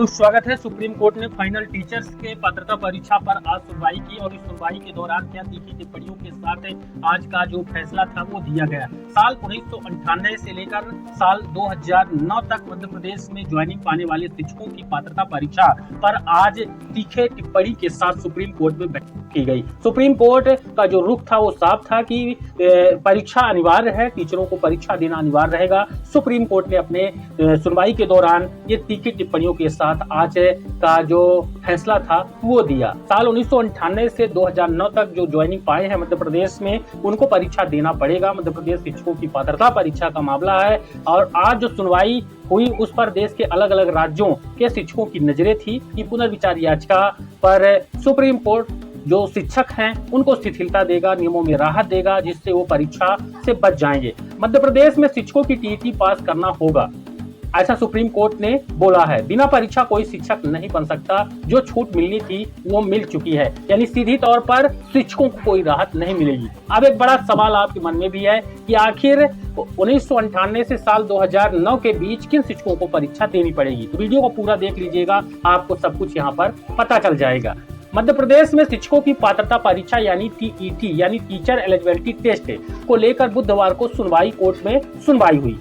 तो स्वागत है। सुप्रीम कोर्ट ने फाइनल टीचर्स के पात्रता परीक्षा पर आज सुनवाई की और इस सुनवाई के दौरान क्या तीखी टिप्पणियों के साथ आज का जो फैसला था वो दिया गया। साल 1998 से लेकर साल 2009 तक मध्य प्रदेश में ज्वाइनिंग पाने वाले शिक्षकों की पात्रता परीक्षा पर आज तीखे टिप्पणी के साथ सुप्रीम कोर्ट में की गई। सुप्रीम कोर्ट का जो रुख था वो साफ था कि परीक्षा अनिवार्य है, टीचरों को परीक्षा देना अनिवार्य रहेगा। सुप्रीम कोर्ट ने अपने सुनवाई के दौरान ये तीखी टिप्पणियों के साथ आज का जो फैसला था वो दिया। साल 1998 से 2009 तक जो ज्वाइनिंग पाए हैं मध्य प्रदेश में उनको परीक्षा देना पड़ेगा। मध्य प्रदेश शिक्षकों की पात्रता परीक्षा का मामला है और आज जो सुनवाई हुई उस पर देश के अलग अलग राज्यों के शिक्षकों की नजरें थी कि पुनर्विचार याचिका पर सुप्रीम कोर्ट जो शिक्षक हैं उनको शिथिलता देगा, नियमों में राहत देगा, जिससे वो परीक्षा से बच जाएंगे। मध्य प्रदेश में शिक्षकों की टीईटी पास करना होगा, ऐसा सुप्रीम कोर्ट ने बोला है। बिना परीक्षा कोई शिक्षक नहीं बन सकता। जो छूट मिलनी थी वो मिल चुकी है, यानी सीधी तौर पर शिक्षकों को कोई राहत नहीं मिलेगी। अब एक बड़ा सवाल आपके मन में भी है कि आखिर 1998 से साल 2009 के बीच किन शिक्षकों को परीक्षा देनी पड़ेगी। तो वीडियो को पूरा देख लीजिएगा, आपको सब कुछ यहाँ पर पता चल जाएगा। मध्य प्रदेश में शिक्षकों की पात्रता परीक्षा यानी टीईटी यानी टीचर एलिजिबिलिटी टेस्ट को लेकर बुधवार को कोर्ट में सुनवाई हुई।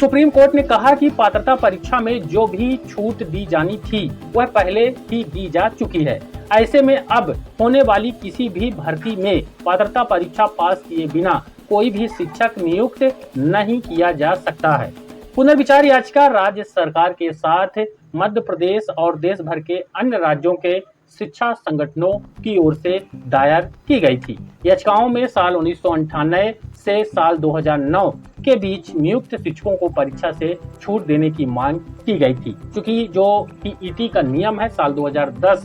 सुप्रीम कोर्ट ने कहा कि पात्रता परीक्षा में जो भी छूट दी जानी थी वह पहले ही दी जा चुकी है। ऐसे में अब होने वाली किसी भी भर्ती में पात्रता परीक्षा पास किए बिना कोई भी शिक्षक नियुक्त नहीं किया जा सकता है। पुनर्विचार याचिका राज्य सरकार के साथ मध्य प्रदेश और देश भर के अन्य राज्यों के शिक्षा संगठनों की ओर से दायर की गई थी। याचिकाओं में साल 1998 से साल 2009 के बीच नियुक्त शिक्षकों को परीक्षा से छूट देने की मांग की गई थी। क्योंकि जो टीईटी का नियम है साल 2010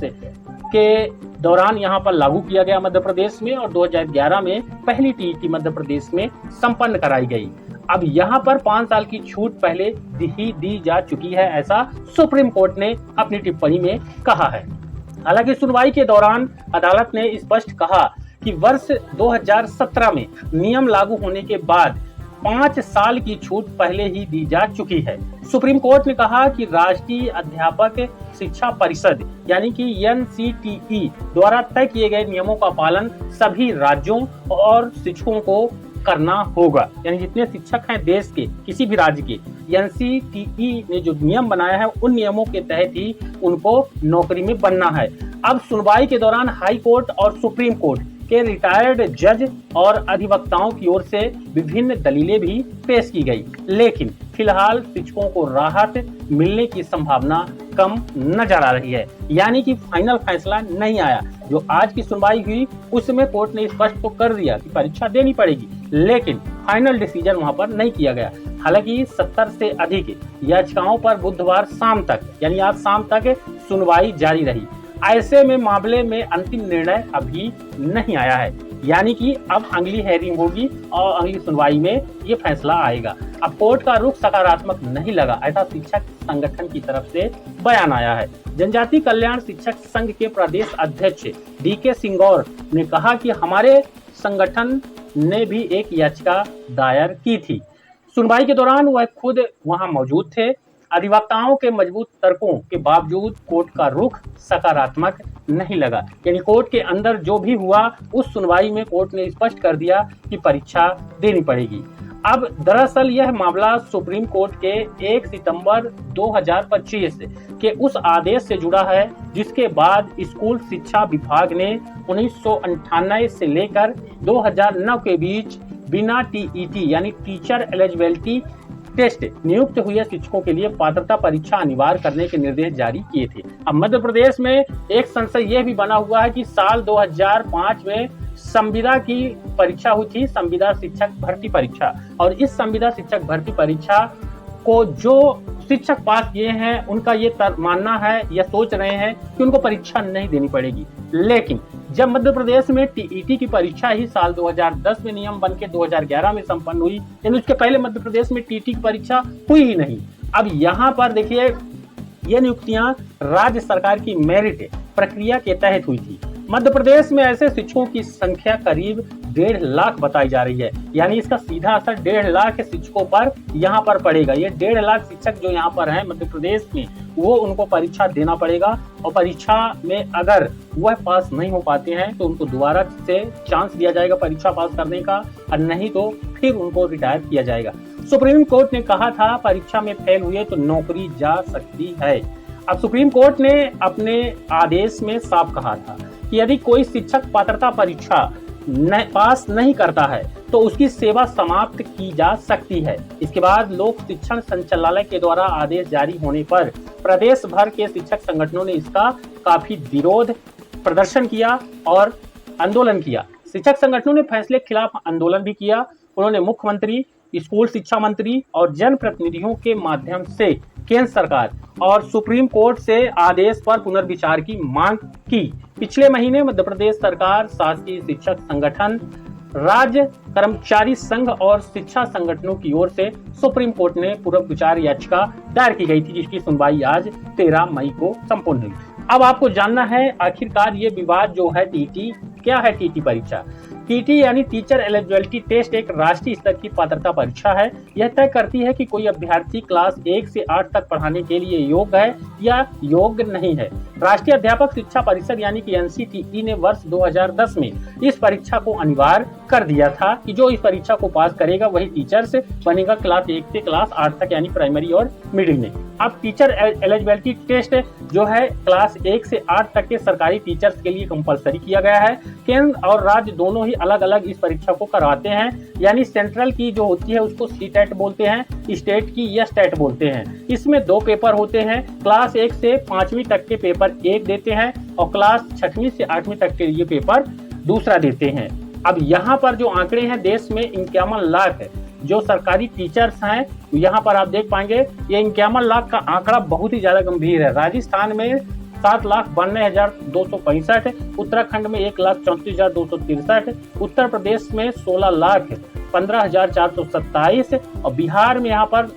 के दौरान यहाँ पर लागू किया गया मध्य प्रदेश में और 2011 में पहली टीईटी मध्य प्रदेश में संपन्न कराई गई। अब यहाँ पर 5 साल की छूट पहले ही दी जा चुकी है, ऐसा सुप्रीम कोर्ट ने अपनी टिप्पणी में कहा है। हालांकि सुनवाई के दौरान अदालत ने स्पष्ट कहा कि वर्ष 2017 में नियम लागू होने के बाद 5 साल की छूट पहले ही दी जा चुकी है। सुप्रीम कोर्ट ने कहा कि राष्ट्रीय अध्यापक शिक्षा परिषद यानी कि एनसीटीई द्वारा तय किए गए नियमों का पालन सभी राज्यों और शिक्षकों को करना होगा। यानी जितने शिक्षक हैं देश के किसी भी राज्य के, एनसीटीई ने जो नियम बनाया है उन नियमों के तहत ही उनको नौकरी में बनना है। अब सुनवाई के दौरान हाई कोर्ट और सुप्रीम कोर्ट के रिटायर्ड जज और अधिवक्ताओं की ओर से विभिन्न दलीलें भी पेश की गई, लेकिन फिलहाल शिक्षकों को राहत मिलने की संभावना कम नजर आ रही है। यानी कि फाइनल फैसला नहीं आया। जो आज की सुनवाई हुई उसमें कोर्ट ने स्पष्ट तो कर दिया कि परीक्षा देनी पड़ेगी, लेकिन फाइनल डिसीजन वहां पर नहीं किया गया। हालांकि 70 से अधिक याचिकाओं पर बुधवार शाम तक यानी आज शाम तक सुनवाई जारी रही। ऐसे में मामले में अंतिम निर्णय अभी नहीं आया है, यानी कि अब अगली हेयरिंग होगी और अगली सुनवाई में ये फैसला आएगा। अब कोर्ट का रुख सकारात्मक नहीं लगा, ऐसा शिक्षक संगठन की तरफ से बयान आया है। जनजाति कल्याण शिक्षक संघ के प्रदेश अध्यक्ष डीके सिंगौर ने कहा कि हमारे संगठन ने भी एक याचिका दायर की थी। सुनवाई के दौरान वह खुद वहां मौजूद थे। अधिवक्ताओं के मजबूत तर्कों के बावजूद कोर्ट का रुख सकारात्मक नहीं लगा। यानी कोर्ट के अंदर जो भी हुआ उस सुनवाई में कोर्ट ने स्पष्ट कर दिया कि परीक्षा देनी पड़ेगी। अब दरअसल यह मामला सुप्रीम कोर्ट के 1 सितंबर 2025 के उस आदेश से जुड़ा है जिसके बाद स्कूल शिक्षा विभाग ने 1998 से लेकर 2009 के बीच बिना टीईटी यानी टीचर एलिजिबिलिटी टेस्ट नियुक्त हुए शिक्षकों के लिए पात्रता परीक्षा अनिवार्य करने के निर्देश जारी किए थे। अब मध्य प्रदेश में एक संशय यह भी बना हुआ है कि साल 2005 में संविदा की परीक्षा हुई थी, संविदा शिक्षक भर्ती परीक्षा, और इस संविदा शिक्षक भर्ती परीक्षा को जो शिक्षक पास किए हैं उनका ये मानना है या सोच रहे हैं कि उनको परीक्षा नहीं देनी पड़ेगी। लेकिन जब मध्य प्रदेश में टीईटी की परीक्षा ही साल 2010 में नियम बन के 2011 में संपन्न हुई, यानी उसके पहले मध्य प्रदेश में टीईटी की परीक्षा हुई ही नहीं। अब यहाँ पर देखिए ये नियुक्तियां राज्य सरकार की मेरिट प्रक्रिया के तहत हुई थी। मध्य प्रदेश में ऐसे शिक्षकों की संख्या करीब 1.5 लाख बताई जा रही है, यानी इसका सीधा असर 1.5 लाख शिक्षकों पर यहाँ पर पड़ेगा। ये 1.5 लाख शिक्षक जो यहाँ पर हैं मध्य प्रदेश में वो उनको परीक्षा देना पड़ेगा और परीक्षा में अगर वह पास नहीं हो पाते हैं तो उनको दोबारा से चांस दिया जाएगा परीक्षा पास करने का, और नहीं तो फिर उनको रिटायर किया जाएगा। सुप्रीम कोर्ट ने कहा था परीक्षा में फेल हुए तो नौकरी जा सकती है। अब सुप्रीम कोर्ट ने अपने आदेश में साफ कहा था कि यदि कोई शिक्षक पात्रता परीक्षा पास नहीं करता है तो उसकी सेवा समाप्त की जा सकती है। इसके बाद लोक शिक्षण संचालनालय के द्वारा आदेश जारी होने पर प्रदेश भर के शिक्षक संगठनों ने इसका काफी विरोध प्रदर्शन किया और आंदोलन किया। शिक्षक संगठनों ने फैसले के खिलाफ आंदोलन भी किया। उन्होंने मुख्यमंत्री, स्कूल शिक्षा मंत्री और जनप्रतिनिधियों के माध्यम से केंद्र सरकार और सुप्रीम कोर्ट से आदेश पर पुनर्विचार की मांग की। पिछले महीने मध्य प्रदेश सरकार, शासकीय शिक्षक संगठन, राज्य कर्मचारी संघ और शिक्षा संगठनों की ओर से सुप्रीम कोर्ट ने पुनर्विचार याचिका दायर की गई थी, जिसकी सुनवाई आज 13 मई को संपन्न हुई। अब आपको जानना है आखिरकार ये विवाद जो है टीटी, क्या है टीटी परीक्षा। टीटी यानी टीचर एलिजिबिलिटी टेस्ट एक राष्ट्रीय स्तर की पात्रता परीक्षा है। यह तय करती है कि कोई अभ्यर्थी क्लास 1 से 8 तक पढ़ाने के लिए योग्य है या योग्य नहीं है। राष्ट्रीय अध्यापक शिक्षा परिषद यानी कि एनसीटीई ने वर्ष 2010 में इस परीक्षा को अनिवार्य कर दिया था कि जो इस परीक्षा को पास करेगा वही टीचर्स बनेगा क्लास 1 से क्लास 8 तक, यानी प्राइमरी और मिडिल में। अब टीचर एलिजिबिलिटी टेस्ट जो है क्लास 1 से 8 तक के सरकारी टीचर्स के लिए कंपलसरी किया गया है। केंद्र और राज्य दोनों ही अलग अलग इस परीक्षा को करवाते हैं, यानी सेंट्रल की जो होती है उसको सीटेट बोलते हैं, स्टेट की या स्टेट बोलते हैं। इसमें 2 पेपर होते हैं। क्लास 1 से 5वीं तक के पेपर 1 देते हैं और क्लास 6वीं से 8वीं तक के लिए पेपर दूसरा देते हैं। अब यहाँ पर जो आंकड़े हैं, देश में 51 लाख जो सरकारी टीचर्स हैं, यहाँ पर आप देख पाएंगे ये 51 लाख का आंकड़ा बहुत ही ज्यादा गंभीर है। राजस्थान में 7,92,265, उत्तराखंड में 1,34,263, उत्तर प्रदेश में 16,15,427 और बिहार में यहाँ पर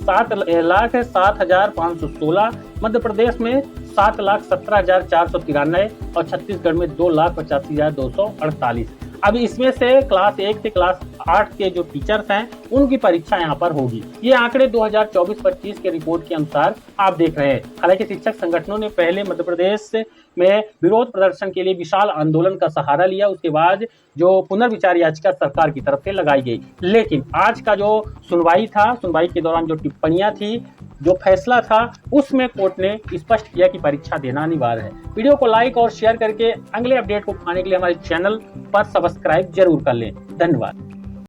7,07,516, मध्य प्रदेश में 7,17,493 और छत्तीसगढ़ में 2,85,248। अब इसमें से क्लास 1 से क्लास 8 के जो टीचर्स हैं उनकी परीक्षा यहाँ पर होगी। ये आंकड़े 2024-25 के रिपोर्ट के अनुसार आप देख रहे हैं। हालांकि शिक्षक संगठनों ने पहले मध्य प्रदेश में विरोध प्रदर्शन के लिए विशाल आंदोलन का सहारा लिया। उसके बाद जो पुनर्विचार याचिका सरकार की तरफ से लगाई गई, लेकिन आज का जो सुनवाई था, सुनवाई के दौरान जो टिप्पणियां थी, जो फैसला था, उसमें कोर्ट ने स्पष्ट किया कि परीक्षा देना अनिवार्य है। वीडियो को लाइक और शेयर करके अगले अपडेट को पाने के लिए हमारे चैनल पर सब्सक्राइब जरूर कर लें। धन्यवाद।